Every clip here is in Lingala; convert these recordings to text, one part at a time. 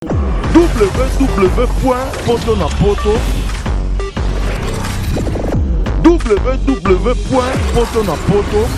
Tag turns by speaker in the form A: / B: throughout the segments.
A: www.potonapoto www.potonapoto.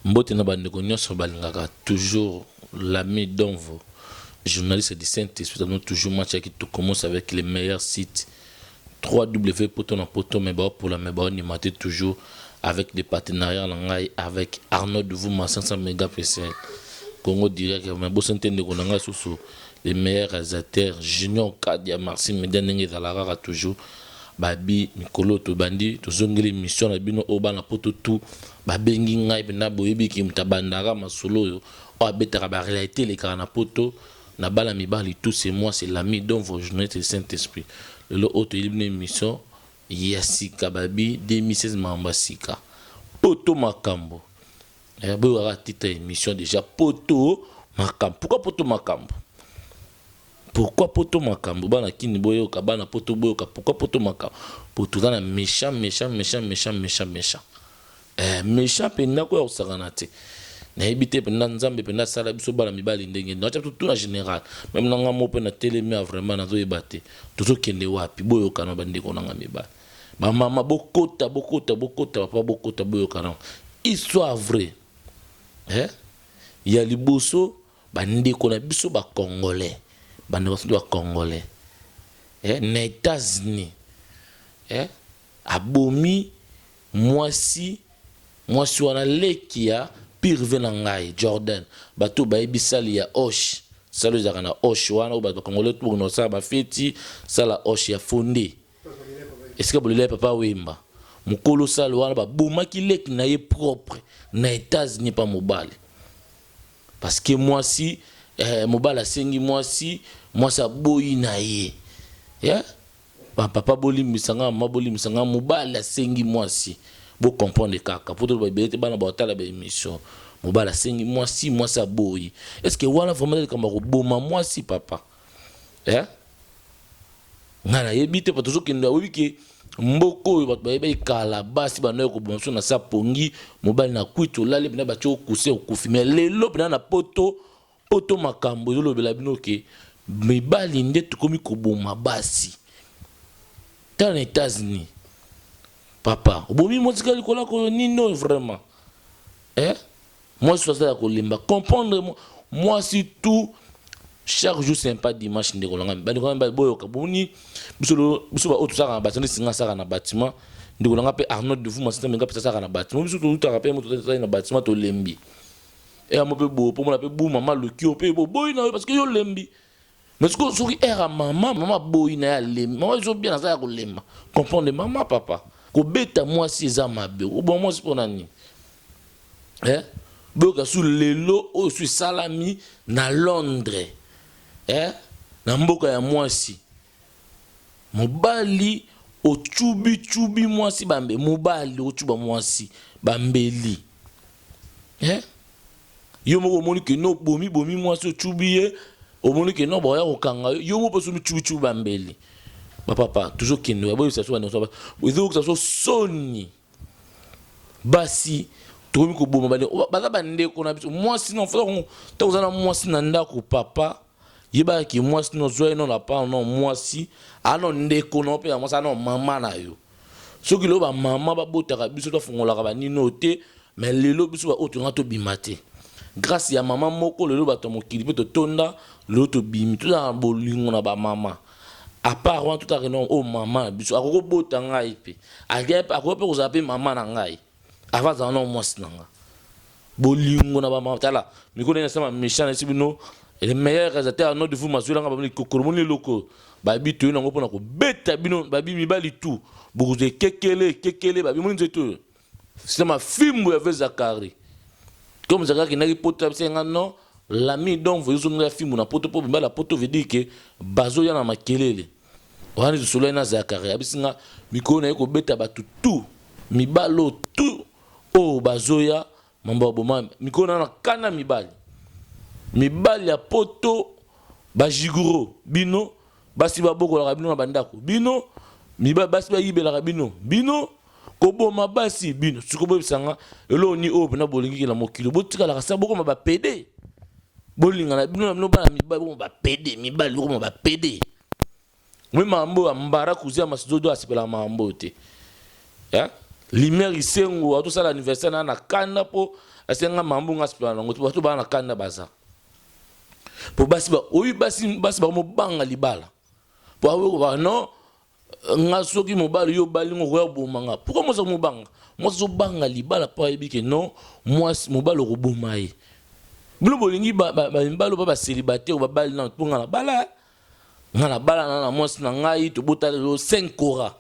B: Mbote na bandeko nyonso balingaka toujours l'ami d'Onvo, journaliste du Saint-Esprit, nous toujours match qui tout commence avec les meilleurs sites www.potonapoto, mais pour la méba on maté toujours avec des partenariats avec Arnaud de vous 500 mégapixels Congo direct, mais bon s'entendre qu'on a sous les meilleurs réalisateurs Junior Kadia Marcy Medianenge Zalara toujours babi mikolo to bandi to zongeli mission na bino obana poto tout babengi ngai bena boyebi ki mutabandara masolo yo o abetaka ba réalité les kana poto na bala mibali tout c'est moi, c'est l'ami dont vos journées de Saint-Esprit le auto une émission yasika babi 2016 mambasika poto makambo boyo ara titre émission déjà poto makambo. Pourquoi poto makambo? Pourquoi poto makambo bana kini boyo ka bana poto boyo ka pourquoi poto makambo? Pour tout dans méchant méchant pena ko osakana te na ebité pena nzambe pena sala biso bana mibali ndenge na tout en général même na ngamo pena télémi vraiment na zo ebate tout kende wapi boyo kana bande ko na mibali ba mama bokota papa bokota boyo kana histoire vrai ya liboso bande ko na biso ba congolais bande ko congolais na États-Unis abomi mwasi wana leki ya pire venangai Jordan bato baebisali ya osh salo zaka na osh wana ba congolais tout no sa ba feti sala osh ya fondé est-ce que bolile papa wemba mukolo salo wana ba bomaki leki na ye propre na États-Unis pas mobile parce que mwasi mobile asengi mwasi boyi na ye papa boli misanga maboli misanga mobile asengi mwasi bo comprendre kaka pour to ba bana ba tala ba émission mobile asengi mwasi boyi est-ce que wala vraiment kama ko boma mwasi papa ngana yebite pa toujours kenda wiki mboko ba ba kala basi bana ko bonso na sa pongi mobile na kwito lale bina ba tio kuse okufi mais lelo bina na poto makambo yo lobela bino ke mibali nde tukomi ko boma basi dans les États-Unis papa obomi motika likola ko nino vraiment moi je suis à kolimba comprendre moi si tout chaque jour c'est pas dimanche ndeko langa ba ndeko ba boyo ka boni biso ba otu saka na bâtiment singa saka na bâtiment ndeko langa pe Arnaud de vous masita menga pe saka na bâtiment biso tout ta rappel moto na bâtiment to lembi mo pe bo po mo la pe bu mama le ki o pe bo boy na parce que yo lembi. Mais ce que souris era maman boy na lembi maman ils ont bien ça ko lemba comprendre maman papa ko beta moi si za mabe ou bon moi c'est pour nani boka sous lelo o suis salami na Londres na mboka ya mwasi mobali o chubi mwasi bambe mobali o chuba mwasi bambeli yo moko moni ke no bomi mwasi o chubi omoni ke no boya kokanga yo mo poso michuchu bambeli papa toujours kendo ya boyo ça soit non ça soit soni basi tokomi ko boma bale baza bande ko na biso moi sinon faut to zana moi sinon ndako papa yeba ki moi sinon zoe non la pa non moi si ano ndeko no pe moi ça non maman na yo soki lo ba maman ba botaka biso to fongola ba nino te mais lelo biso ba oto ngato bimate grâce ya maman moko lelo ba to mokili pe to tonda lo to bimi to na bolingo na ba maman à part tout à non oh maman biso akoko bota ngai pe akoko pe ko zape maman na ngai avant ça non moi sinanga bolingo na ba maman tala mikolo na sama méchant na sibino et les meilleurs réalisateurs non de vous mazula nga ba kokoro moni loko ba bitu na ngopona ko beta bino ba bi mibali tout beaucoup de kekele ba bi moni nzeto c'est ma film avec Zakari comme Zakari qui n'a pas poto senga non l'ami donc vous avez un film na poto po la poto veut dire que bazo ya na makelele wani du solo na Zakari abisinga mikolo na ko beta ba tout mibalo tout oh bazoya mambo boma mikolo na kana mibali ya poto ba jiguro bino basi ba boko la bino na bandako bino mibali basi ba yibela bino ko boma basi bino suko bisanga elo ni o na bolingi la mokilo botika la kasa boko ba pede bolinga na bino bana mibali boko ba pede mibali boko ba pede mwe mambo ambara kuzia masidodo asipela mambo te ya limer isengo auto sala anniversaire na kanda po asenga mambo ngasipela ngo to bana kanda baza po basi ba oyi basi ba mo banga libala po awo ba no ngasoki mobali yo balingo ko yabomanga pourquoi moi ça mo banga moi zo banga libala po ebike non moi mobali ko bomaye bulo bolingi ba mbalo ba célibataire ba bali na ponga na bala na moi na ngai to botala 5 kora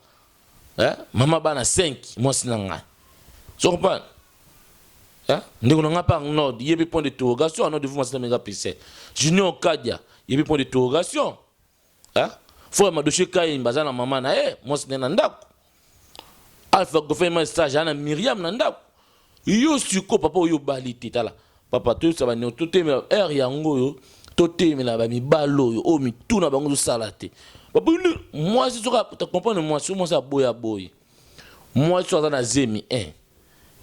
B: mama bana 5 moi na ngai so comprendre ndeko na ngapa nord yebi point d'interrogation non de vous moi méga PC Junior Kadia yebi point d'interrogation faut ma dossier kay mbazana mama na moi na ndako Alpha go fait un stage na Myriam na ndako yo suko papa yo balite tala papa to ça va ne to teme er yango yo to teme la ba mi balo yo o mi tuna bango zo salate papa moi si tu comprends moi sur moi ça boya boy moi tu as na zemi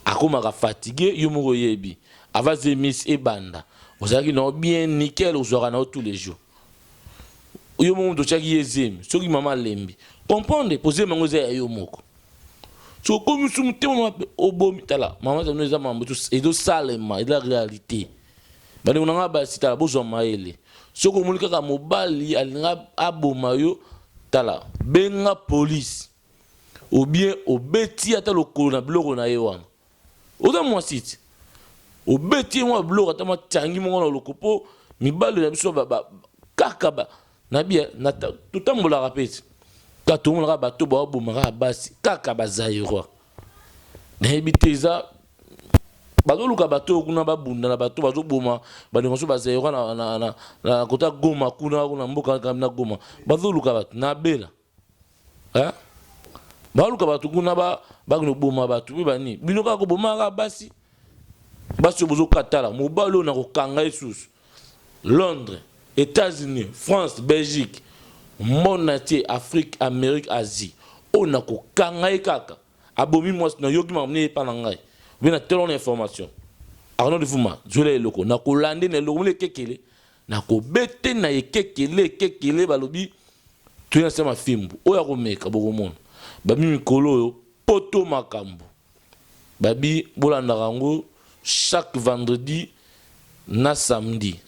B: akomaka fatigué yo moko yebi ava zemis e banda ozaki no bien nickel ozora na tous les jours yo moko to chaki yezemi soki mama lembi comprendre poser mango za yo moko so comme sum tema obomi tala mama za noza mambo to edo salema et la réalité bani unanga ba sita bozo maele soko mulika ka mobali alinga aboma yo tala benga police ou bien obeti ata lokolo na biloko na yewana oza moi site obeti moi biloko ata matangi mongo na lokopo mibali na biso ba kaka ba na bien na tutambola rapeti ka tumula ba to ba bomaka basi kaka bazairo na ebiteza bazoluka bato kuna babunda na bato bazoboma balingoso bazairo na kota Goma kuna mboka na Goma bazoluka bato na bela baluka bato kuna bagno boma bato bani bino ka ko boma basi bozo katala mobalo na ko kanga isusu Londres, États-Unis, France, Belgique, monde entier, Afrique, Amérique, Asie. On a ko kanga kaka abomi moi na yoki mamne pa na ngai bina telon information arno de fuma jole loko na ko lande na loko le kekele na ko bete na kekele balobi tu na sema fimbu oya ko meka boko mona babi mikolo yo poto makambo babi bolanda rango chaque vendredi na samedi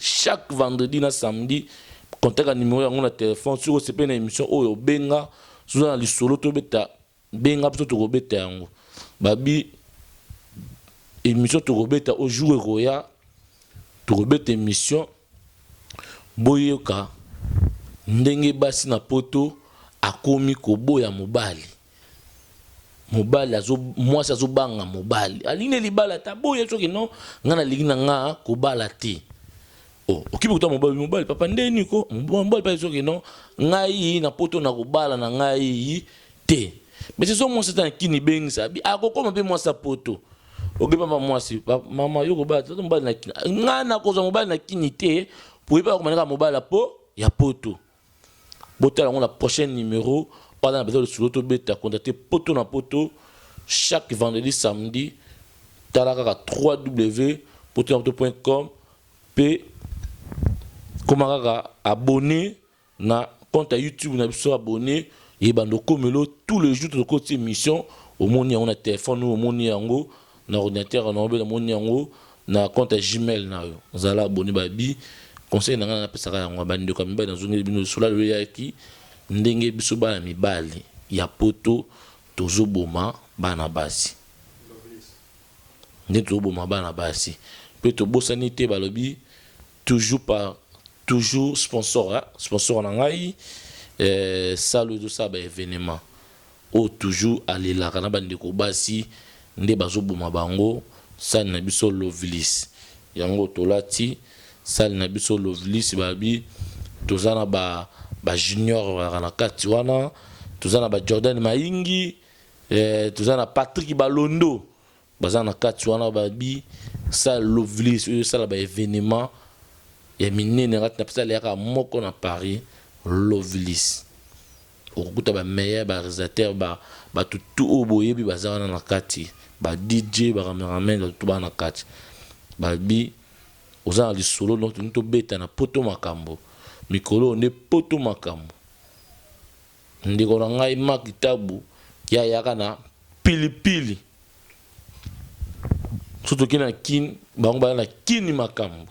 B: contact à numéro yango na téléphone sur ce pe na émission oyo benga sous na lisolo to beta benga plutôt to beta yango babi émission to beta au jour roya to beta émission boyoka ndenge basi na poto akomi koboya mobali azo moi ça zo banga mobali aline libala ta boya soki non ngana ligina nga ko bala te okibi kuta mobali papa ndeni ko mobali pa soki non ngai na poto na ko bala na ngai te mais c'est so moi c'est un kini bengi sabi akoko mpe moi sa poto okibi papa moi si mama yo ko bala to mobali na kini ngana ko zo mobali na kini te pouvez pas commander mobile po ya poto. Botala on la prochaine numéro pendant la besoin de sous beta contacter poto na poto chaque vendredi samedi talaka 3w.poto.com p comment abonner na compte YouTube na biso abonné et bandoko melo tous les jours de côté émission au moni on a téléphone au moni yango na ordinateur na obé moni yango na compte Gmail na yo zala abonné babi conseil na ngana pesa yango bandi ko mibali na zone bino sola le yaki ndenge biso ba mibali ya poto tozo boma bana basi ndenge tozo boma bana basi pe to bosanité balobi toujours sponsor na ngai salle de ça ba événement o toujours aller la kana bandi ko basi nde bazoboma bango salle na biso Lovelis yango tolati salle na biso Lovelis babi tozana ba junior na kati wana tozana ba Jordan Maingi tozana Patrick Balondo bazana kati wana babi salle Lovelis salle ba événement ya minene ngati na pesa leka moko na Paris Lovelis okuta ba meilleur ba réalisateur ba tout oboyebi bazana na kati ba DJ ba cameraman tout ba na kati babi ozana lisolo no to beta na poto makambo mikolo ne poto makambo ndiko na ngai makitabu ya yaka na pilipili surtout kina kin bango ba na kini makambo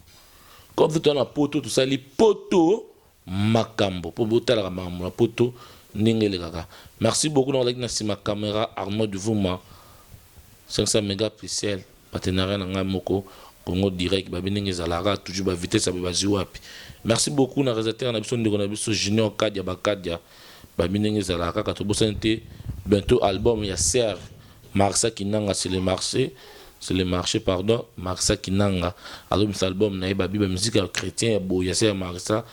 B: comme tout na poto tout ça li poto makambo pour botala makambo na poto ndengele kaka. Merci beaucoup dans la sima caméra Arnaud de Vouma 500 mégapixels partenariat na ngai moko Congo direct ba binenge zalara toujours ba vitesse ba wapi. Merci beaucoup na réalisateur na biso ndeko na biso Junior Kadia Bakadia ba binenge zalara ka to bosante bientôt album ya Serre Marsa Kinanga c'est le marché pardon Marsa Kinanga album album na ba biba musique chrétien boya Serre Marsa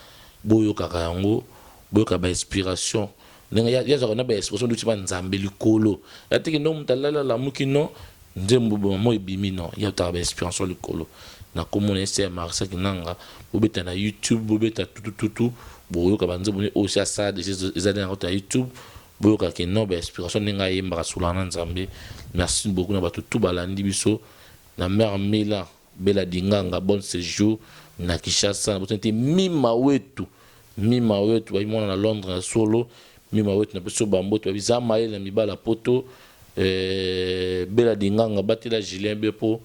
B: boyo kaka yango boyo ka ba inspiration ndenge ya zona ba expression du tipa nzambe likolo yatiki no mutalala la mukino nzembo mo ibimi no ya ta ba inspiration likolo na komona Serre Marsa Kinanga bobeta na YouTube bobeta tout boyo ka banze boni aussi ça des années na YouTube boyo ka ke no ba inspiration ninga yemba sulana nzambe. Merci beaucoup na bato tout balandi biso na mère Mila Bela Dinganga bon séjour na Kinshasa na bote mima wetu ba imona na Londres na solo mima wetu na biso bamboto ba bizama na mibala poto Bela Dinganga batela Julien Bepo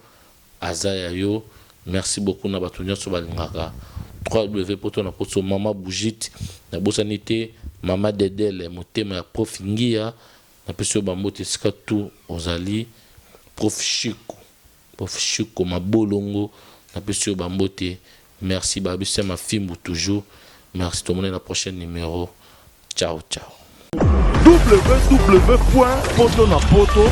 B: azaya yo. Merci beaucoup na bato nyonso balingaka 3W poto na poto mama Bougit na bosanité mama Dedele motema ya prof Ngia na biso bamboto sika tout ozali prof Chico mabolongo na biso bambote. Merci babi c'est ma fille toujours. Merci tout le monde, la prochaine numéro. Ciao.
A: www.potonapoto